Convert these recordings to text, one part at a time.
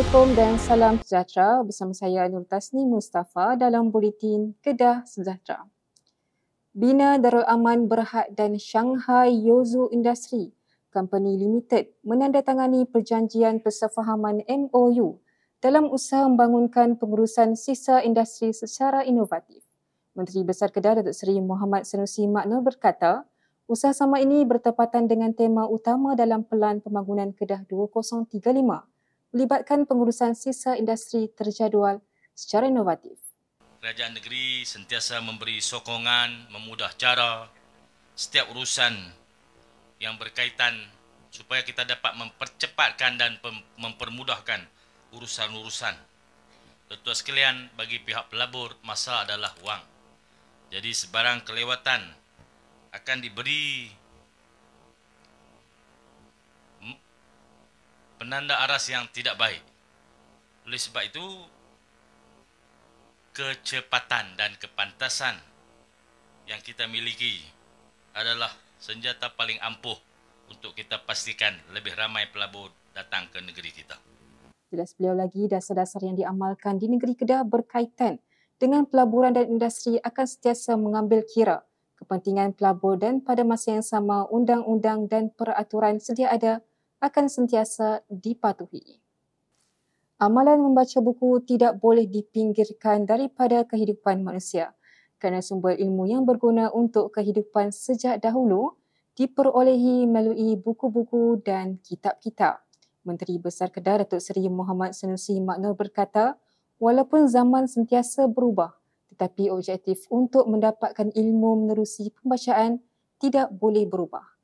Assalamualaikum dan salam sejahtera. Bersama saya Nur Tasni Mustafa dalam Buletin Kedah Sejahtera. Bina Darul Aman Berhad dan Shanghai Yozu Industri Company Limited menandatangani perjanjian persefahaman MOU dalam usaha membangunkan pengurusan sisa industri secara inovatif. Menteri Besar Kedah Datuk Seri Muhammad Sanusi Maknur berkata, usaha sama ini bertepatan dengan tema utama dalam Pelan Pembangunan Kedah 2035, melibatkan pengurusan sisa industri terjadual secara inovatif. Kerajaan negeri sentiasa memberi sokongan, memudah cara setiap urusan yang berkaitan supaya kita dapat mempercepatkan dan mempermudahkan urusan-urusan. Tuan-tuan sekalian, bagi pihak pelabur, masa adalah wang. Jadi sebarang kelewatan akan diberi penanda aras yang tidak baik. Oleh sebab itu, kecepatan dan kepantasan yang kita miliki adalah senjata paling ampuh untuk kita pastikan lebih ramai pelabur datang ke negeri kita. Jelas beliau lagi, dasar-dasar yang diamalkan di negeri Kedah berkaitan dengan pelaburan dan industri akan sentiasa mengambil kira kepentingan pelabur dan pada masa yang sama undang-undang dan peraturan sedia ada akan sentiasa dipatuhi. Amalan membaca buku tidak boleh dipinggirkan daripada kehidupan manusia kerana sumber ilmu yang berguna untuk kehidupan sejak dahulu diperolehi melalui buku-buku dan kitab-kitab. Menteri Besar Kedah Datuk Seri Muhammad Sanusi Maknur berkata, walaupun zaman sentiasa berubah, tetapi objektif untuk mendapatkan ilmu menerusi pembacaan tidak boleh berubah.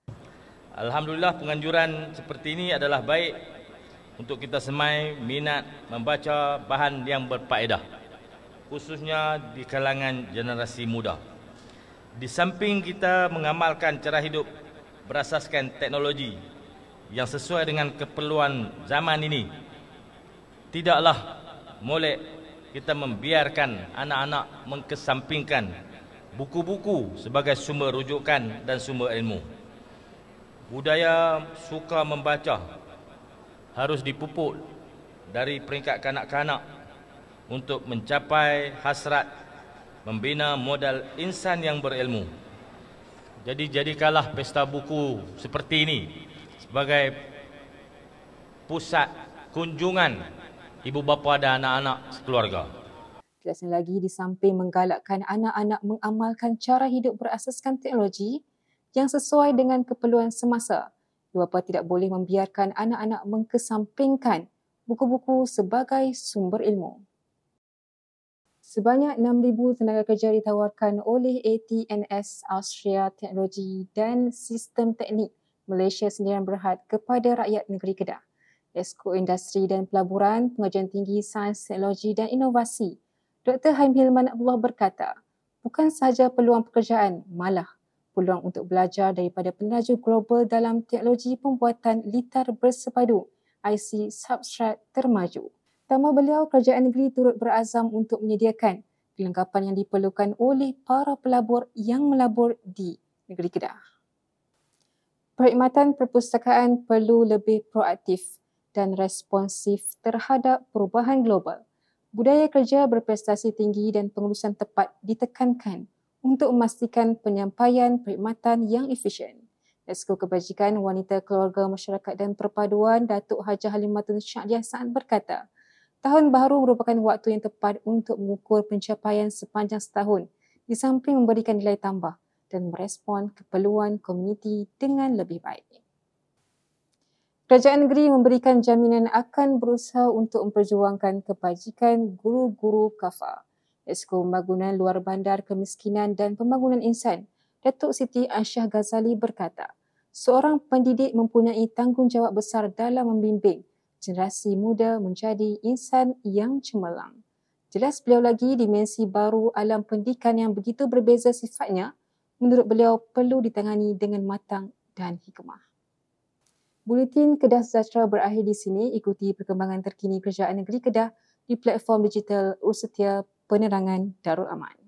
Alhamdulillah, penganjuran seperti ini adalah baik untuk kita semai minat membaca bahan yang berfaedah, khususnya di kalangan generasi muda. Di samping kita mengamalkan cara hidup berasaskan teknologi yang sesuai dengan keperluan zaman ini, tidaklah molek kita membiarkan anak-anak mengesampingkan buku-buku sebagai sumber rujukan dan sumber ilmu. Budaya suka membaca harus dipupuk dari peringkat kanak-kanak untuk mencapai hasrat membina modal insan yang berilmu. Jadi jadikanlah pesta buku seperti ini sebagai pusat kunjungan ibu bapa dan anak-anak sekeluarga. Jelasnya lagi, di samping menggalakkan anak-anak mengamalkan cara hidup berasaskan teknologi yang sesuai dengan keperluan semasa, ibu bapa tidak boleh membiarkan anak-anak mengesampingkan buku-buku sebagai sumber ilmu. Sebanyak 6,000 tenaga kerja ditawarkan oleh ATNS Austria Teknologi dan Sistem Teknik Malaysia Sdn Berhad kepada rakyat negeri Kedah. Esko Industri dan Pelaburan, Pengajian Tinggi Sains, Teknologi dan Inovasi, Dr. Haim Hilman Abdullah berkata, bukan sahaja peluang pekerjaan, malah peluang untuk belajar daripada peneraju global dalam teknologi pembuatan litar bersepadu IC substrat termaju. Tambah beliau, kerajaan negeri turut berazam untuk menyediakan kelengkapan yang diperlukan oleh para pelabur yang melabur di negeri Kedah. Perkhidmatan perpustakaan perlu lebih proaktif dan responsif terhadap perubahan global. Budaya kerja berprestasi tinggi dan pengurusan tepat ditekankan untuk memastikan penyampaian perkhidmatan yang efisien. Esko Kebajikan Wanita Keluarga Masyarakat dan Perpaduan Datuk Hajah Halimatun Syahdiah Saad berkata, tahun baru merupakan waktu yang tepat untuk mengukur pencapaian sepanjang setahun di samping memberikan nilai tambah dan merespon keperluan komuniti dengan lebih baik. Kerajaan negeri memberikan jaminan akan berusaha untuk memperjuangkan kebajikan guru-guru kafar. Esko Pembangunan Luar Bandar Kemiskinan dan Pembangunan Insan, Datuk Siti Aisyah Ghazali berkata, seorang pendidik mempunyai tanggungjawab besar dalam membimbing generasi muda menjadi insan yang cemerlang. Jelas beliau lagi, dimensi baru alam pendidikan yang begitu berbeza sifatnya, menurut beliau perlu ditangani dengan matang dan hikmah. Buletin Kedah Sejahtera berakhir di sini. Ikuti perkembangan terkini Kerajaan Negeri Kedah di platform digital Urus Setia Penerangan Darul Aman.